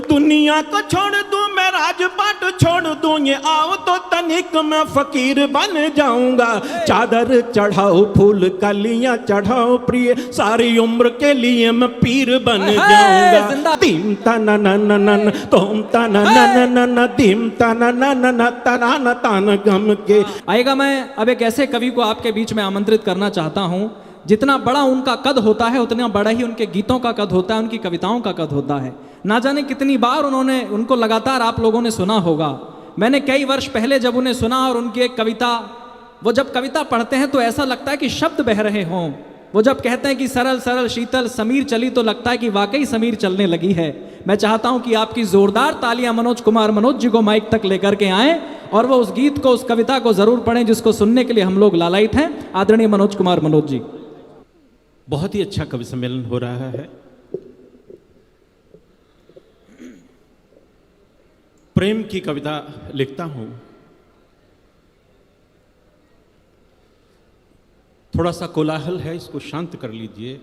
दुनिया को छोड़ दूं मैं राजपाट छोड़ दूं, ये आओ तो तनिक मैं फकीर बन जाऊंगा। चादर चढ़ाओ फूल कलियां चढ़ाओ प्रिय, सारी उम्र के लिए मैं पीर बन जाऊंगा। तीम तना नन तोम तना नन तीम तना नन तना तान गम के। आएगा मैं अब एक ऐसे कवि को आपके बीच में आमंत्रित करना चाहता हूं, जितना बड़ा उनका कद होता है उतना बड़ा ही उनके गीतों का कद होता है, उनकी कविताओं का कद होता है। ना जाने कितनी बार उनको लगातार आप लोगों ने सुना होगा। मैंने कई वर्ष पहले जब उन्हें सुना और उनकी एक कविता, वो जब कविता पढ़ते हैं तो ऐसा लगता है कि शब्द बह रहे हों। वो जब कहते हैं कि सरल सरल शीतल समीर चली, तो लगता है कि वाकई समीर चलने लगी है। मैं चाहता हूं कि आपकी जोरदार तालियां मनोज कुमार मनोज जी को माइक तक लेकर के आएं और वो उस गीत को, उस कविता को जरूर पढ़ें जिसको सुनने के लिए हम लोग लालायित हैं। आदरणीय मनोज कुमार मनोज जी। बहुत ही अच्छा कवि सम्मेलन हो रहा है। प्रेम की कविता लिखता हूं, थोड़ा सा कोलाहल है, इसको शांत कर लीजिए।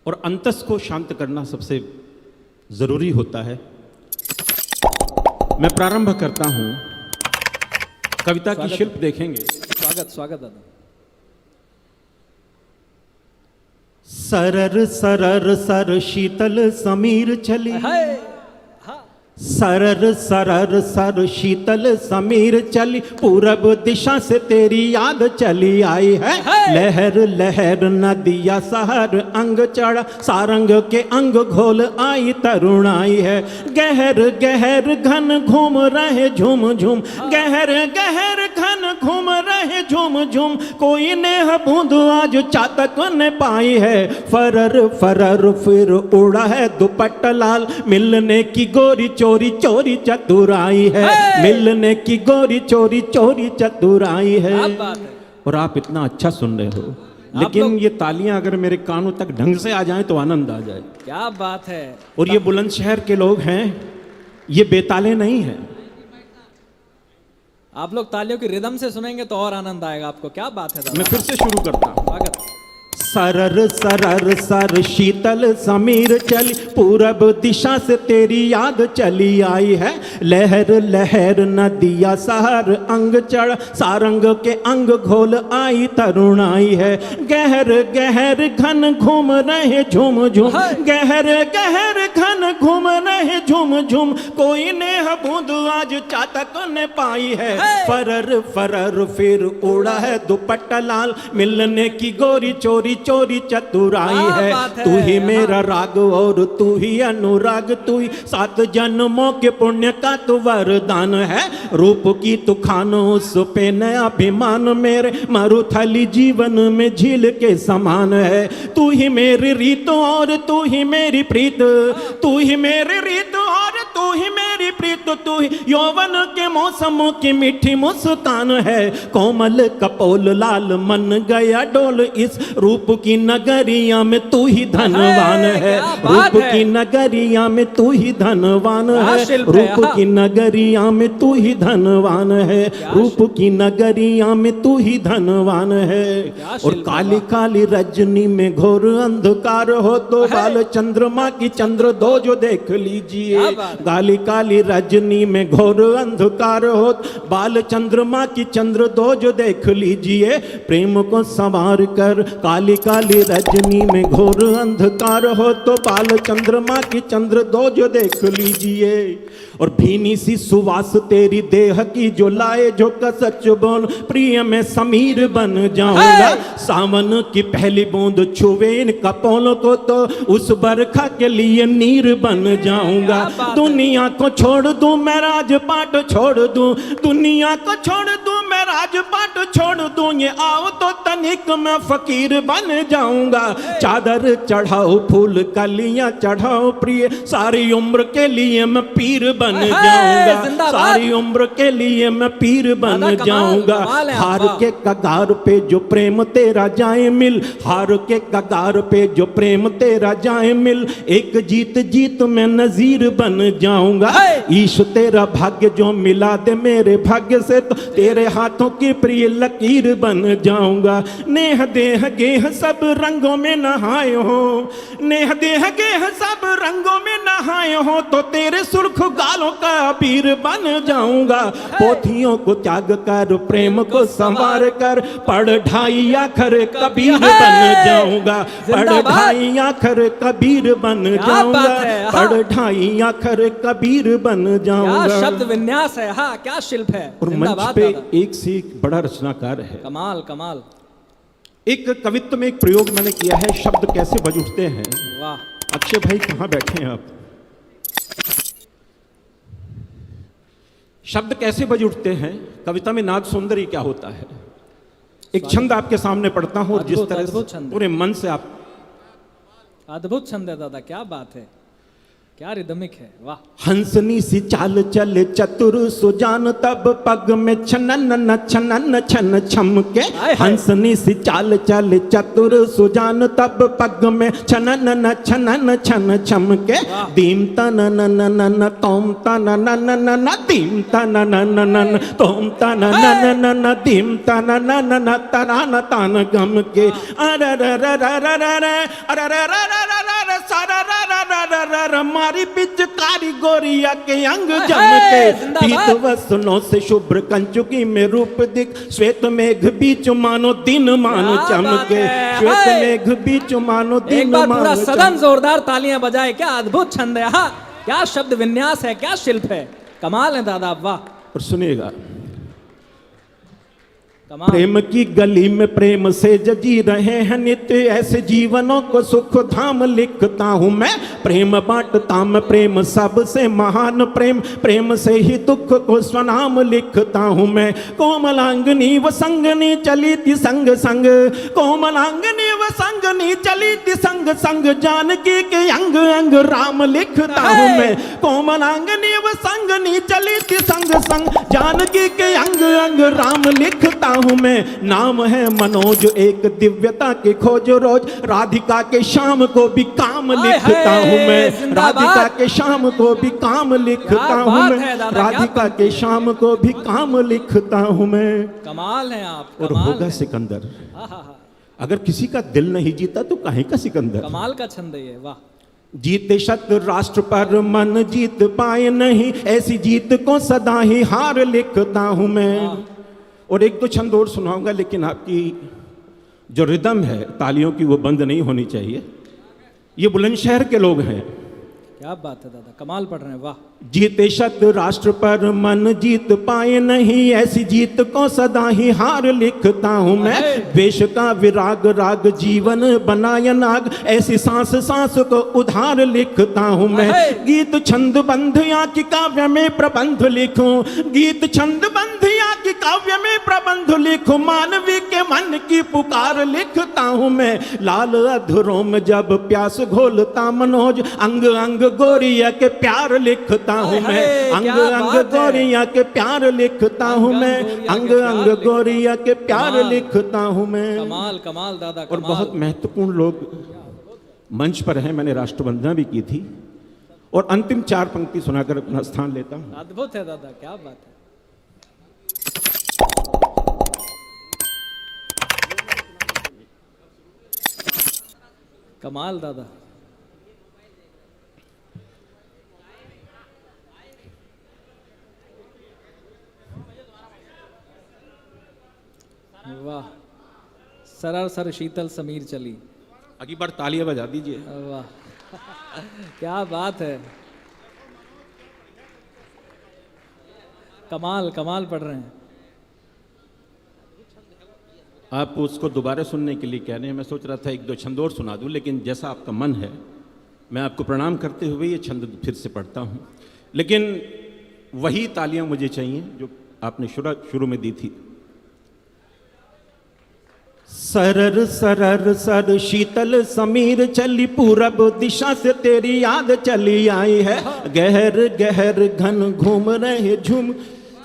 और अंतस को शांत करना सबसे जरूरी होता है। मैं प्रारंभ करता हूं, कविता की शिल्प देखेंगे। स्वागत स्वागत दादा। सरर सरर सर शीतल समीर चली, सरर सरर सर शीतल समीर चली, पूरब दिशा से तेरी याद चली आई है। लहर लहर नदिया सहर अंग चढ़ा, सारंग के अंग घोल आई तरुण आई है। गहर गहर घन घूम रहे झूम झूम, गहर गहर घन घूम रहे झूम झूम, कोई नेह बूंद आज चातक ने पाई है। फरर फरर फिर उड़ा है दुपट्टा लाल, मिलने की गोरी चोरी चोरी चतुराई है। मिलने की गोरी चोरी चोरी चतुराई है। और आप इतना अच्छा सुन रहे हो, लेकिन ये तालियां अगर मेरे कानों तक ढंग से आ जाएं तो आनंद आ जाए। क्या बात है। और ये बुलंदशहर के लोग हैं, ये बेताले नहीं हैं। आप लोग तालियों की रिदम से सुनेंगे तो और आनंद आएगा आपको। क्या बात है दादा। मैं फिर से शुरू करता हूं। स्वागत। सरर सरर सर शीतल समीर चली, पूरब दिशा से तेरी याद चली आई है। लहर लहर नदिया सहर अंग चढ़, सारंग के अंग घोल आई तरुण आई है। गहर गहर घन घूम रहे झूम झूम, गहर गहर घन घूम रहे झूम झूम, कोई नेह बूंद आज चातक ने पाई है। फरर फरर फिर उड़ा है दुपट्टा लाल, मिलने की गोरी चोरी चोरी चतुराई है। तू ही मेरा राग और तू ही अनुराग, तू ही 7 जन्मों के पुण्य का तू वरदान है। रूप की तू खानो उस पे नया अभिमान, मेरे मरुथली जीवन में झील के समान है। तू ही मेरी रीत और तू ही मेरी प्रीत, तू ही मेरी रीत और तू ही मेरी प्रीत, तू ही यौवन के मौसमों की मीठी मुस्कान है। कोमल कपोल लाल मन गया डोल, इस रूप की नगरिया में तू ही धनवान है। रूप की नगरिया में तू ही धनवान है। रूप की नगरिया में तू ही धनवान है। रूप की नगरिया में तू ही धनवान है। और काली काली रजनी में घोर अंधकार हो तो बाल चंद्रमा की चंद्र दो जो देख लीजिए। काली काली रजनी में घोर अंधकार हो, बाल चंद्रमा की चंद्र दो जो देख लीजिए। प्रेम को संवार कर काली काली रजनी में घोर अंधकार हो तो बाल चंद्रमा की चंद्र दो जो देख लीजिए। और भीनी सी सुवास तेरी देह की जो लाए जो का सच बोल, प्रिय में समीर बन जाऊंगा। सावन की पहली बूंद छुए इन कपोलों को तो उस बरखा के लिए नीर बन जाऊंगा। दुनिया को छोड़ दूं मैं राजपाट छोड़ दूं, दुनिया को छोड़ दूं मैं राजपाट छोड़ दूं, ये आओ तो तनिक मैं फकीर बन जाऊंगा। चादर चढ़ाओ फूल कलियां चढ़ाओ प्रिय, सारी उम्र के लिए मैं पीर बन जाऊंगा। सारी उम्र के लिए मैं पीर बन जाऊंगा। हार के कगार पे जो प्रेम तेरा जाए मिल, हार के कगार पे जो प्रेम तेरा जाए मिल, एक जीत जीत में नजीर बन जाऊंगा। लक्ष्य तेरा भाग्य जो मिला दे मेरे भाग्य से, तो तेरे हाथों की प्रिय लकीर बन जाऊंगा। नेह देह गेह सब रंगों में नहाए हो, नेह देह गेह सब रंगों में नहाए हो, तो तेरे सुर्ख गालों का अबीर बन जाऊंगा। पोथियों को त्याग कर प्रेम को संवार कर, पढ़ ढाई आखर कबीर बन जाऊंगा। पढ़ ढाई आखर कबीर बन जाऊंगा, पढ़ ढाई आखर कबीर बन जाऊंगा। क्या शब्द विन्यास है, हाँ क्या शिल्प है। और मंच पे एक से एक बड़ा रचनाकार है। कमाल कमाल। एक कवित्व में एक प्रयोग मैंने किया है, शब्द कैसे बज उठते हैं। वाह। अक्षय भाई कहाँ बैठे हैं आप? शब्द कैसे बज उठते हैं, कविता में नाद सौंदर्य क्या होता है। एक छंद आपके सामने पढ़ता हूं, और जिस तरह से पूरे मन से आप। अद्भुत छंद है दादा, क्या बात है, क्या रिदमिक है, वाह। हंसनी सी चाल चले चतुर सुजान, तब पग में छनन न छनन छन छमके। हंसनी सी चाल चले चतुर सुजान, तब पग में छनन न छनन छन छमके। दीम तन न न न न तोम तन न न न न दीम तन न न न न तोम तन न न न न दीम तन न न न तरान तान गम के। अरे रे रे रे रे रे अरे रे रे रे रे रे सारा रे रे रे रे मारी पिचकारी गोरिया के अंग जम के। पीत वसनों से शुभ्र कंचुकी में रूप दिख, श्वेत मेघ बीच मानो दिन मानो चमके। श्वेत मेघ बीच मानो दिन मानो। पूरा सदन जोरदार तालियां बजाए, क्या अद्भुत छंद है, हाँ क्या शब्द विन्यास है, क्या शिल्प है, कमाल है दादा, वाह। और सुनिएगा, प्रेम की गली में प्रेम से जजी रहे हैं नित्य, ऐसे जीवनों को सुख धाम लिखता हूं मैं। प्रेम बांटता मैं प्रेम सबसे महान, प्रेम प्रेम से ही दुख को स्वनाम लिखता हूं मैं। कोमलांगनी व संगनी चली थी संग संग, कोमलांगनी व संगनी चली थी संग संग, जानकी के अंग अंग राम लिखता हूं मैं। कोमलांगनी व संगनी चली थी संग संग, जानकी के अंग अंग राम लिखता हूं मैं। नाम है मनोज एक दिव्यता की खोज रोज, राधिका के शाम को भी काम लिखता हूं मैं। राधिका के शाम को भी काम लिखता हूं मैं। राधिका के शाम को भी काम लिखता हूं मैं। कमाल है आप। और होगा सिकंदर, अगर किसी का दिल नहीं जीता तो काहे का सिकंदर। कमाल का छंद है, वाह। जीते शत राष्ट्र पर मन जीत पाए नहीं, ऐसी जीत को सदा ही हार लिखता हूं मैं। और एक दो छंद और सुनाऊंगा, लेकिन आपकी जो रिदम है तालियों की वो बंद नहीं होनी चाहिए। ये बुलंदशहर के लोग हैं। क्या बात है दादा, कमाल पढ़ रहे हैं, वाह। जीते शत राष्ट्र पर मन जीत पाए नहीं, ऐसी जीत को सदा ही हार लिखता हूं मैं। द्वेष का विराग राग जीवन बनाया नाग, ऐसी सांस सांस को उधार लिखता हूं मैं। गीत छंद बंध या की काव्य में प्रबंध लिखूं, गीत छंद बंध या की काव्य में प्रबंध लिखूं, मानवी के मन की पुकार लिखता हूं मैं। लाल अधरों में जब प्यास घोलता मनोज, अंग अंग गोरिया के प्यार लिखता हूं मैं। अंग अंग गोरिया के प्यार लिखता हूं मैं। अंग अंग गोरिया के प्यार लिखता हूं मैं। कमाल कमाल दादा, और बहुत महत्वपूर्ण लोग मंच पर हैं, मैंने राष्ट्रवंदना भी की थी। और अंतिम चार पंक्ति सुनाकर अपना स्थान लेता हूं। अद्भुत है दादा, क्या बात है। कमाल दादा। वाह। सरर सर शीतल समीर चली। अगली बार तालियां बजा दीजिए। वाह क्या बात है, कमाल कमाल पढ़ रहे हैं। आप उसको दोबारा सुनने के लिए कह रहे हैं। मैं सोच रहा था एक दो छंद और सुना दूं, लेकिन जैसा आपका मन है, मैं आपको प्रणाम करते हुए ये छंद फिर से पढ़ता हूं। लेकिन वही तालियां मुझे चाहिए जो आपने शुरू में दी थी। सरर सरर सर शीतल समीर चली, पूरब दिशा से तेरी याद चली आई है। गहर गहर घन घूम रहे झूम,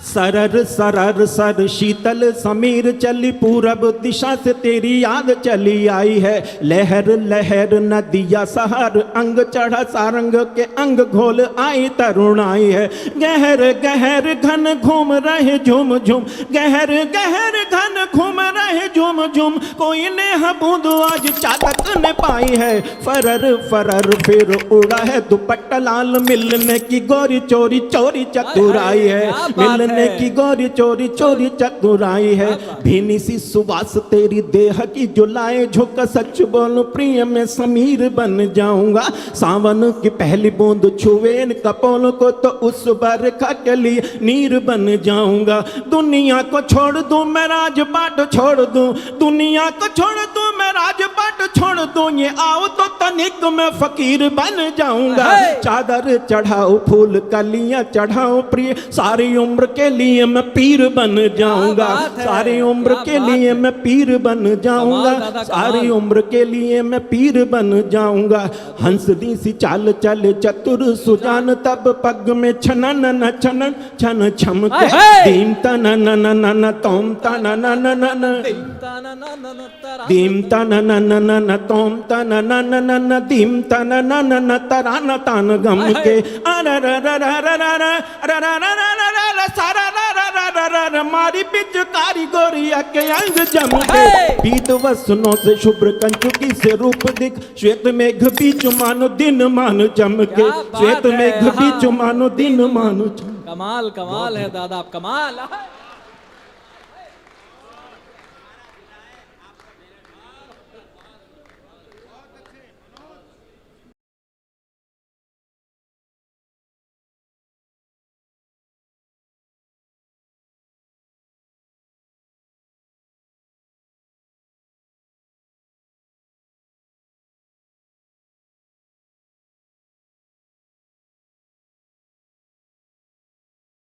सरर सरर सर शीतल समीर चली पूरब दिशा से तेरी याद चली आई है। लहर लहर नदिया सहर अंग चढ़ा सारंग के अंग घोल आई तरुणाई है। गहर गहर घन घूम रहे झूम झूम, गहर गहर घन घूम रहे झूम झूम, कोई नेह बूंद आज चातक ने पाई है। फरर फरर फिर उड़ा है दुपट्टा लाल, मिलने की गोरी चोरी चोरी चतुराई है। क्या बात मिलने है। की गोरी चोरी चोरी चतुराई है। भीनी सी सुवास तेरी देह की जुलाए, झुक सच बोलूं प्रिय में समीर बन जाऊंगा। सावन की पहली बूंद छुए इन कपोलों को तो उस बरखा के लिए नीर बन जाऊंगा। दुनिया को छोड़ दूं मैं राजपाट छोड़ दूं, दुनिया को छोड़ दूं मैं राजपाट छोड़ दूं, ये आओ तो तनिक मैं फकीर बन जाऊंगा। चादर चढ़ाओ फूल कलियां चढ़ाओ प्रिय, सारी उम्र के लिए मैं पीर बन जाऊंगा। क्या बात है, सारी उम्र क्या के बात लिए है। मैं पीर बन जाऊंगा। कमाल दादा, सारी कमाल। उम्र के लिए मैं पीर बन जाऊंगा। हंसदी सी चाल चले चतुर सुजान, तब पग में छनन न छनन छन छम के। हाय। दीम तन न न न न तोम तन न न न न दीम तन न न न न तोम तन न न न न दीम तन न न न तरा न तान गम के। मारी पिचकारी गोरिया के अंग जम के। पीत वसनों से शुभ्र कंचुकी से रूप दिख, श्वेत मेघ बीच मानो दिन मान चमके। क्या बात श्वेत है, मेघ बीच हाँ। मानो दिन मानो चमके। कमाल कमाल है दादा, आप कमाल।